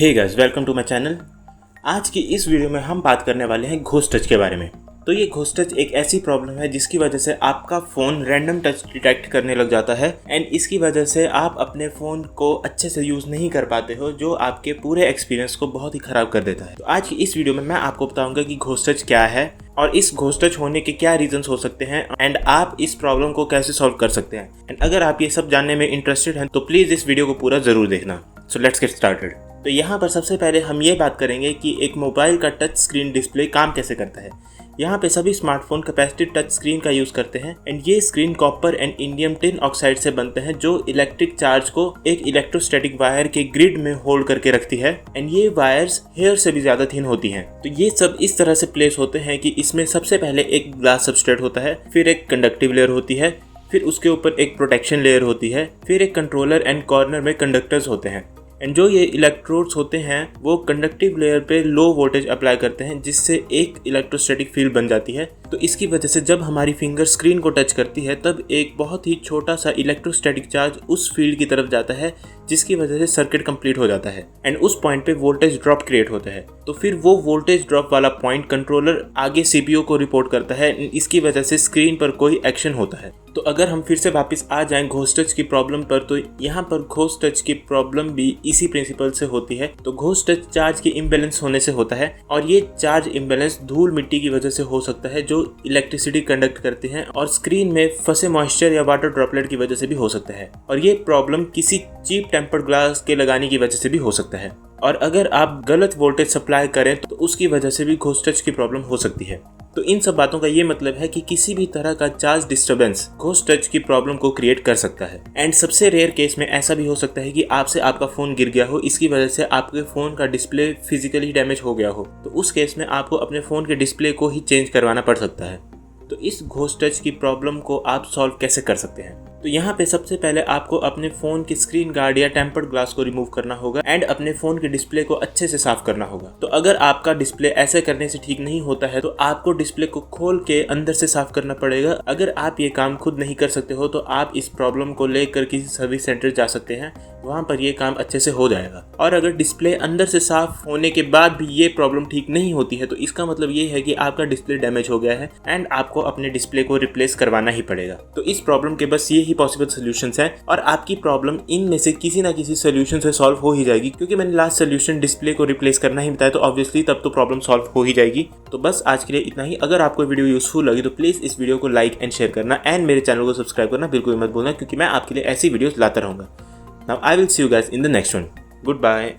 Hey guys, welcome to my channel. आज की इस वीडियो में हम बात करने वाले हैं घोस्ट टच के बारे में। तो ये घोस्ट टच एक ऐसी प्रॉब्लम है जिसकी वजह से आपका फ़ोन रैंडम टच डिटेक्ट करने लग जाता है एंड इसकी वजह से आप अपने फ़ोन को अच्छे से यूज़ नहीं कर पाते हो, जो आपके पूरे एक्सपीरियंस को बहुत ही ख़राब कर देता है। तो आज की इस वीडियो में मैं आपको बताऊंगा कि घोस्ट टच क्या है और इस घोस्ट टच होने के क्या रीजंस हो सकते हैं एंड आप इस प्रॉब्लम को कैसे सॉल्व कर सकते हैं। एंड अगर आप ये सब जानने में इंटरेस्टेड हैं तो प्लीज़ इस वीडियो को पूरा ज़रूर देखना। So let's get started. तो यहाँ पर सबसे पहले हम ये बात करेंगे कि एक मोबाइल का टच स्क्रीन डिस्प्ले काम कैसे करता है। यहाँ पे सभी स्मार्टफोन कैपेसिटिव टच स्क्रीन का यूज़ करते हैं एंड ये screen copper and indium tin oxide से बनते हैं, जो इलेक्ट्रिक चार्ज को एक इलेक्ट्रोस्टैटिक वायर के ग्रिड में होल्ड करके रखती है एंड ये वायर्स हेयर से भी ज़्यादा थिन होती हैं। तो ये सब इस तरह से प्लेस होते हैं कि इसमें सबसे पहले एक ग्लास सबस्ट्रेट होता है, फिर एक कंडक्टिव लेयर होती है, फिर उसके ऊपर एक प्रोटेक्शन लेयर होती है, फिर एक कंट्रोलर एंड कॉर्नर में कंडक्टर्स होते हैं। एंड जो ये इलेक्ट्रोड्स होते हैं वो कंडक्टिव लेयर पे लो वोल्टेज अप्लाई करते हैं, जिससे एक इलेक्ट्रोस्टैटिक फील्ड बन जाती है। तो इसकी वजह से जब हमारी फिंगर स्क्रीन को टच करती है तब एक बहुत ही छोटा सा इलेक्ट्रोस्टैटिक चार्ज उस फील्ड की तरफ जाता है, जिसकी वजह से सर्किट कंप्लीट हो जाता है एंड उस पॉइंट पे वोल्टेज ड्रॉप क्रिएट होता है। तो फिर वो वोल्टेज ड्रॉप वाला पॉइंट कंट्रोलर आगे सीपीयू को रिपोर्ट करता है, इसकी वजह से स्क्रीन पर कोई एक्शन होता है। तो अगर हम फिर से वापस आ जाएं घोस्ट टच की प्रॉब्लम पर, तो यहाँ पर घोस्ट टच की प्रॉब्लम भी इसी प्रिंसिपल से होती है। तो घोस्ट टच चार्ज के इम्बैलेंस होने से होता है और ये चार्ज इम्बैलेंस धूल मिट्टी की वजह से हो सकता है, जो इलेक्ट्रिसिटी कंडक्ट करते हैं, और स्क्रीन में फंसे मॉइस्चर या वाटर ड्रॉपलेट की वजह से भी हो सकता है। और ये प्रॉब्लम किसी चीप टेम्पर्ड ग्लास के लगाने की वजह से भी हो सकता है। और अगर आप गलत वोल्टेज सप्लाई करें तो उसकी वजह से भी घोस्ट टच की प्रॉब्लम हो सकती है। तो इन सब बातों का ये मतलब है कि किसी भी तरह का चार्ज डिस्टर्बेंस घोस्ट टच की प्रॉब्लम को क्रिएट कर सकता है। एंड सबसे रेयर केस में ऐसा भी हो सकता है कि आपसे आपका फ़ोन गिर गया हो, इसकी वजह से आपके फ़ोन का डिस्प्ले फिजिकली डैमेज हो गया हो, तो उस केस में आपको अपने फ़ोन के डिस्प्ले को ही चेंज करवाना पड़ सकता है। तो इस घोस्ट टच की प्रॉब्लम को आप सॉल्व कैसे कर सकते हैं? तो यहाँ पे सबसे पहले आपको अपने फ़ोन की स्क्रीन गार्ड या टेम्पर्ड ग्लास को रिमूव करना होगा एंड अपने फ़ोन के डिस्प्ले को अच्छे से साफ करना होगा। तो अगर आपका डिस्प्ले ऐसे करने से ठीक नहीं होता है तो आपको डिस्प्ले को खोल के अंदर से साफ करना पड़ेगा। अगर आप ये काम खुद नहीं कर सकते हो तो आप इस प्रॉब्लम को लेकर किसी सर्विस सेंटर जा सकते हैं, वहाँ पर ये काम अच्छे से हो जाएगा। और अगर डिस्प्ले अंदर से साफ होने के बाद भी ये प्रॉब्लम ठीक नहीं होती है तो इसका मतलब ये है कि आपका डिस्प्ले डैमेज हो गया है एंड आपको अपने डिस्प्ले को रिप्लेस करवाना ही पड़ेगा। तो इस प्रॉब्लम के बस ये ही पॉसिबल सॉल्यूशंस हैं और आपकी प्रॉब्लम इनमें से किसी ना किसी सॉल्यूशन से सॉल्व हो ही जाएगी, क्योंकि मैंने लास्ट सॉल्यूशन डिस्प्ले को रिप्लेस करना ही बताया, तो ऑब्वियसली तब तो प्रॉब्लम सॉल्व हो ही जाएगी। तो बस आज के लिए इतना ही। अगर आपको वीडियो यूजफुल लगी तो प्लीज़ इस वीडियो को लाइक एंड शेयर करना एंड मेरे चैनल को सब्सक्राइब करना बिल्कुल मत भूलना, क्योंकि मैं आपके लिए ऐसी वीडियोस लाता रहूँगा। Now I will see you guys in the next one. Good bye.